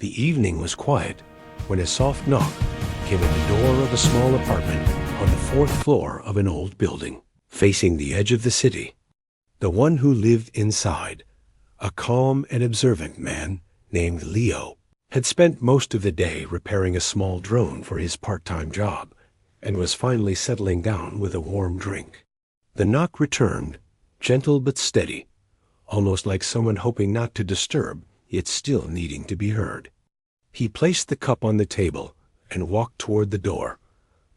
The evening was quiet when a soft knock came at the door of a small apartment on the fourth floor of an old building, facing the edge of the city. The one who lived inside, a calm and observant man named Leo, had spent most of the day repairing a small drone for his part-time job and was finally settling down with a warm drink. The knock returned, gentle but steady, almost like someone hoping not to disturb, yet still needing to be heard. He placed the cup on the table and walked toward the door,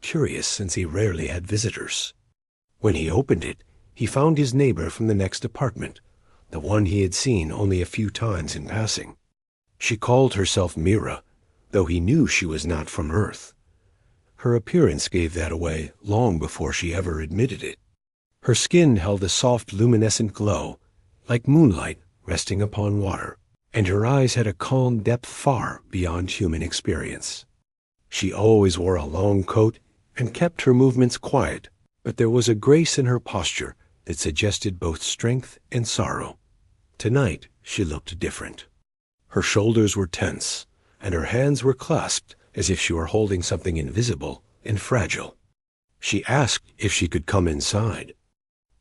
curious since he rarely had visitors. When he opened it, he found his neighbor from the next apartment, the one he had seen only a few times in passing. She called herself Mira, though he knew she was not from Earth. Her appearance gave that away long before she ever admitted it. Her skin held a soft luminescent glow, like moonlight resting upon water, and her eyes had a calm depth far beyond human experience. She always wore a long coat and kept her movements quiet, but there was a grace in her posture that suggested both strength and sorrow. Tonight she looked different. Her shoulders were tense, and her hands were clasped as if she were holding something invisible and fragile. She asked if she could come inside.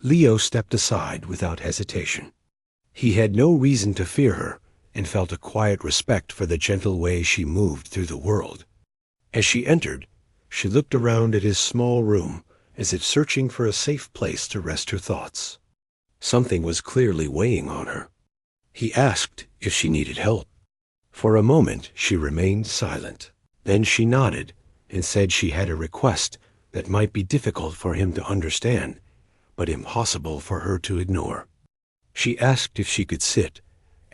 Leo stepped aside without hesitation. He had no reason to fear her and felt a quiet respect for the gentle way she moved through the world. As she entered, she looked around at his small room as if searching for a safe place to rest her thoughts. Something was clearly weighing on her. He asked if she needed help. For a moment she remained silent. Then she nodded and said she had a request that might be difficult for him to understand, but impossible for her to ignore. She asked if she could sit,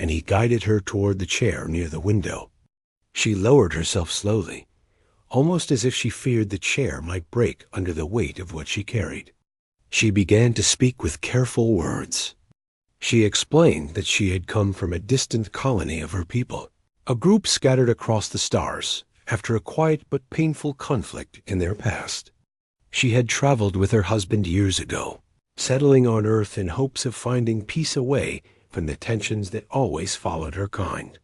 and he guided her toward the chair near the window. She lowered herself slowly, almost as if she feared the chair might break under the weight of what she carried. She began to speak with careful words. She explained that she had come from a distant colony of her people, a group scattered across the stars after a quiet but painful conflict in their past. She had traveled with her husband years ago, settling on Earth in hopes of finding peace away from the tensions that always followed her kind.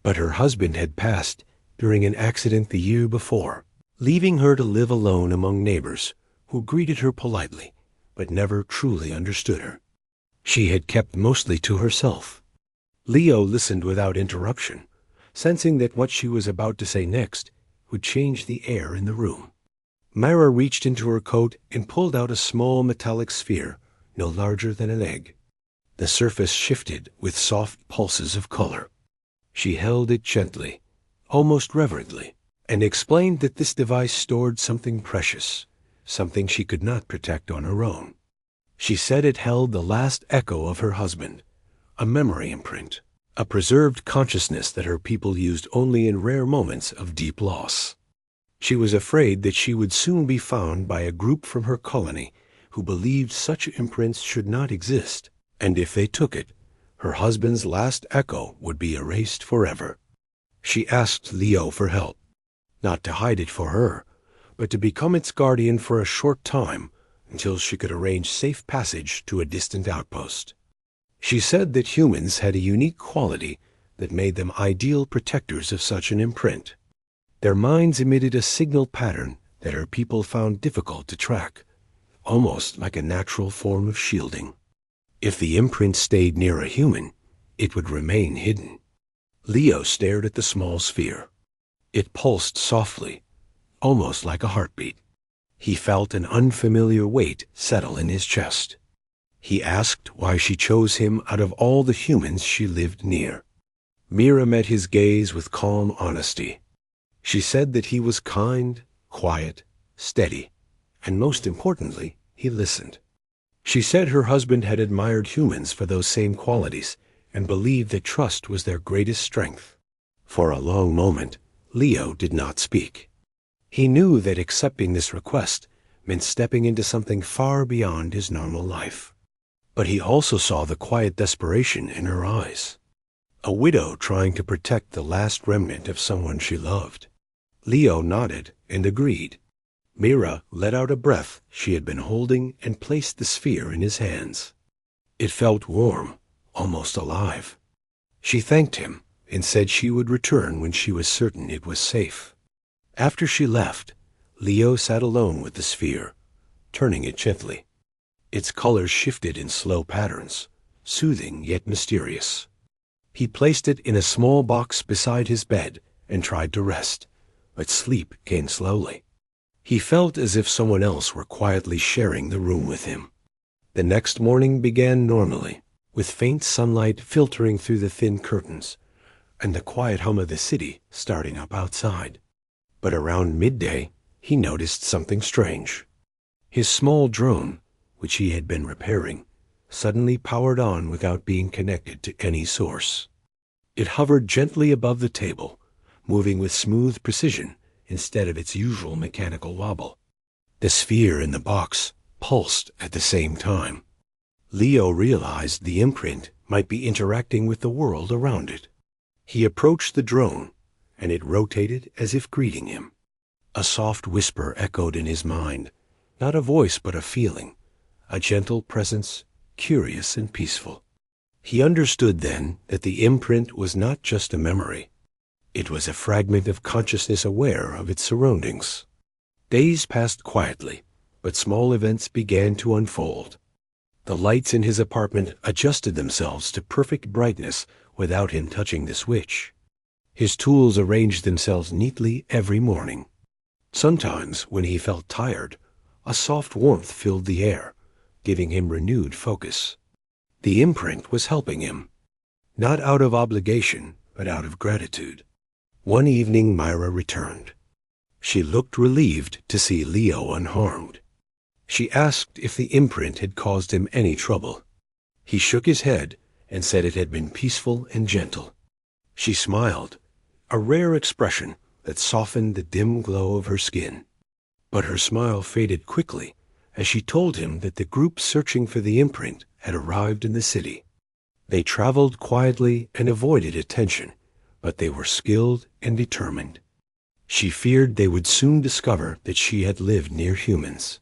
But her husband had passed during an accident the year before, leaving her to live alone among neighbors who greeted her politely but never truly understood her. She had kept mostly to herself. Leo listened without interruption, sensing that what she was about to say next would change the air in the room. Myra reached into her coat and pulled out a small metallic sphere no larger than an egg. The surface shifted with soft pulses of color. She held it gently, almost reverently, and explained that this device stored something precious, something she could not protect on her own. She said it held the last echo of her husband, a memory imprint, a preserved consciousness that her people used only in rare moments of deep loss. She was afraid that she would soon be found by a group from her colony who believed such imprints should not exist, and if they took it, her husband's last echo would be erased forever. She asked Leo for help, not to hide it for her, but to become its guardian for a short time until she could arrange safe passage to a distant outpost. She said that humans had a unique quality that made them ideal protectors of such an imprint. Their minds emitted a signal pattern that her people found difficult to track, almost like a natural form of shielding. If the imprint stayed near a human, it would remain hidden. Leo stared at the small sphere. It pulsed softly, almost like a heartbeat. He felt an unfamiliar weight settle in his chest. He asked why she chose him out of all the humans she lived near. Mira met his gaze with calm honesty. She said that he was kind, quiet, steady, and most importantly, he listened. She said her husband had admired humans for those same qualities and believed that trust was their greatest strength. For a long moment, Leo did not speak. He knew that accepting this request meant stepping into something far beyond his normal life. But he also saw the quiet desperation in her eyes. A widow trying to protect the last remnant of someone she loved. Leo nodded and agreed. Mira let out a breath she had been holding and placed the sphere in his hands. It felt warm, almost alive. She thanked him, and said she would return when she was certain it was safe. After she left, Leo sat alone with the sphere, turning it gently. Its colors shifted in slow patterns, soothing yet mysterious. He placed it in a small box beside his bed and tried to rest, but sleep came slowly. He felt as if someone else were quietly sharing the room with him. The next morning began normally, with faint sunlight filtering through the thin curtains, and the quiet hum of the city starting up outside. But around midday, he noticed something strange. His small drone, which he had been repairing, suddenly powered on without being connected to any source. It hovered gently above the table, moving with smooth precision instead of its usual mechanical wobble. The sphere in the box pulsed at the same time. Leo realized the imprint might be interacting with the world around it. He approached the drone, and it rotated as if greeting him. A soft whisper echoed in his mind, not a voice but a feeling, a gentle presence, curious and peaceful. He understood then that the imprint was not just a memory. It was a fragment of consciousness aware of its surroundings. Days passed quietly, but small events began to unfold. The lights in his apartment adjusted themselves to perfect brightness without him touching the switch. His tools arranged themselves neatly every morning. Sometimes, when he felt tired, a soft warmth filled the air, giving him renewed focus. The imprint was helping him, not out of obligation, but out of gratitude. One evening Myra returned. She looked relieved to see Leo unharmed. She asked if the imprint had caused him any trouble. He shook his head and said it had been peaceful and gentle. She smiled, a rare expression that softened the dim glow of her skin. But her smile faded quickly as she told him that the group searching for the imprint had arrived in the city. They traveled quietly and avoided attention, but they were skilled and determined. She feared they would soon discover that she had lived near humans.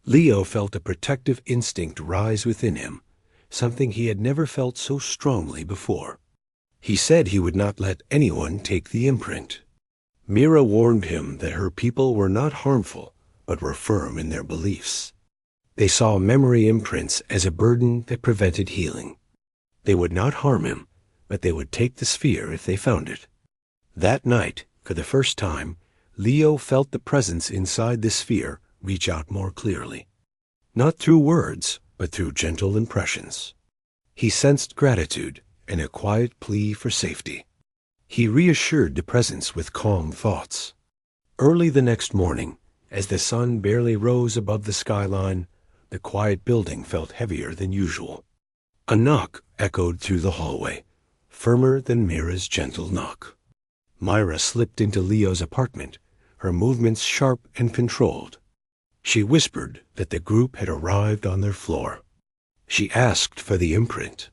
Leo felt a protective instinct rise within him, something he had never felt so strongly before. He said he would not let anyone take the imprint. Mira warned him that her people were not harmful, but were firm in their beliefs. They saw memory imprints as a burden that prevented healing. They would not harm him, but they would take the sphere if they found it. That night, for the first time, Leo felt the presence inside the sphere reach out more clearly. Not through words, but through gentle impressions. He sensed gratitude and a quiet plea for safety. He reassured the presence with calm thoughts. Early the next morning, as the sun barely rose above the skyline, the quiet building felt heavier than usual. A knock echoed through the hallway, firmer than Mira's gentle knock. Myra slipped into Leo's apartment, her movements sharp and controlled. She whispered that the group had arrived on their floor. She asked for the imprint.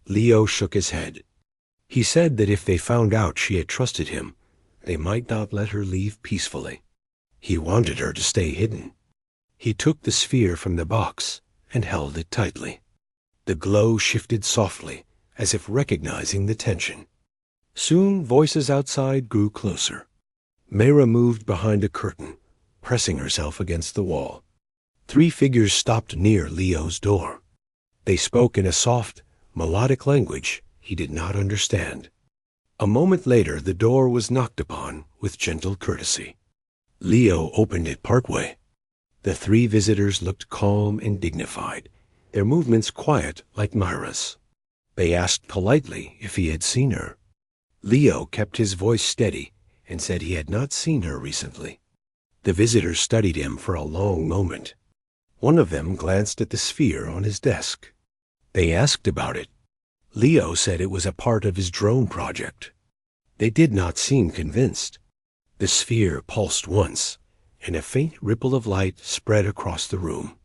Leo shook his head. He said that if they found out she had trusted him, they might not let her leave peacefully. He wanted her to stay hidden. He took the sphere from the box and held it tightly. The glow shifted softly, as if recognizing the tension. Soon voices outside grew closer. Myra moved behind a curtain, pressing herself against the wall. 3 figures stopped near Leo's door. They spoke in a soft, melodic language he did not understand. A moment later the door was knocked upon with gentle courtesy. Leo opened it partway. The 3 visitors looked calm and dignified, their movements quiet like Myra's. They asked politely if he had seen her. Leo kept his voice steady and said he had not seen her recently. The visitors studied him for a long moment. One of them glanced at the sphere on his desk. They asked about it. Leo said it was a part of his drone project. They did not seem convinced. The sphere pulsed once, and a faint ripple of light spread across the room.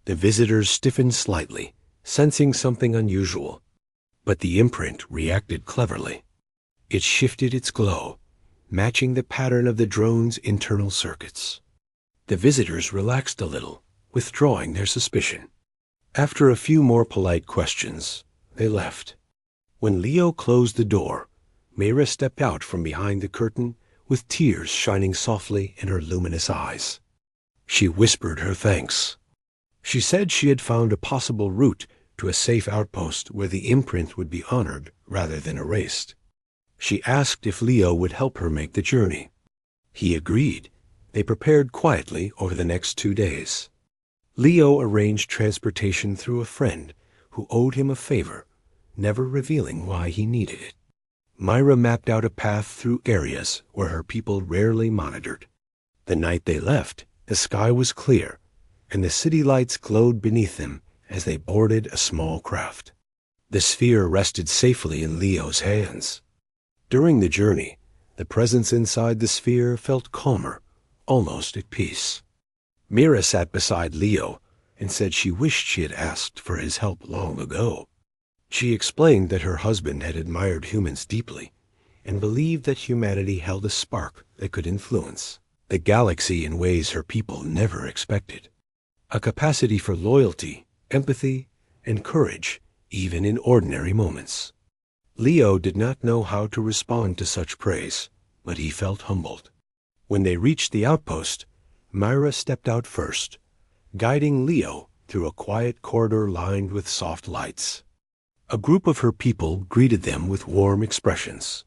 The visitors stiffened slightly, sensing something unusual. But the imprint reacted cleverly. It shifted its glow, matching the pattern of the drone's internal circuits. The visitors relaxed a little, withdrawing their suspicion. After a few more polite questions, they left. When Leo closed the door, Mira stepped out from behind the curtain with tears shining softly in her luminous eyes. She whispered her thanks. She said she had found a possible route to a safe outpost where the imprint would be honored rather than erased. She asked if Leo would help her make the journey. He agreed. They prepared quietly over the next 2 days. Leo arranged transportation through a friend who owed him a favor, never revealing why he needed it. Myra mapped out a path through areas where her people rarely monitored. The night they left, the sky was clear, and the city lights glowed beneath them as they boarded a small craft. The sphere rested safely in Leo's hands. During the journey, the presence inside the sphere felt calmer, almost at peace. Mira sat beside Leo and said she wished she had asked for his help long ago. She explained that her husband had admired humans deeply and believed that humanity held a spark that could influence the galaxy in ways her people never expected. A capacity for loyalty, empathy, and courage, even in ordinary moments. Leo did not know how to respond to such praise, but he felt humbled. When they reached the outpost, Myra stepped out first, guiding Leo through a quiet corridor lined with soft lights. A group of her people greeted them with warm expressions.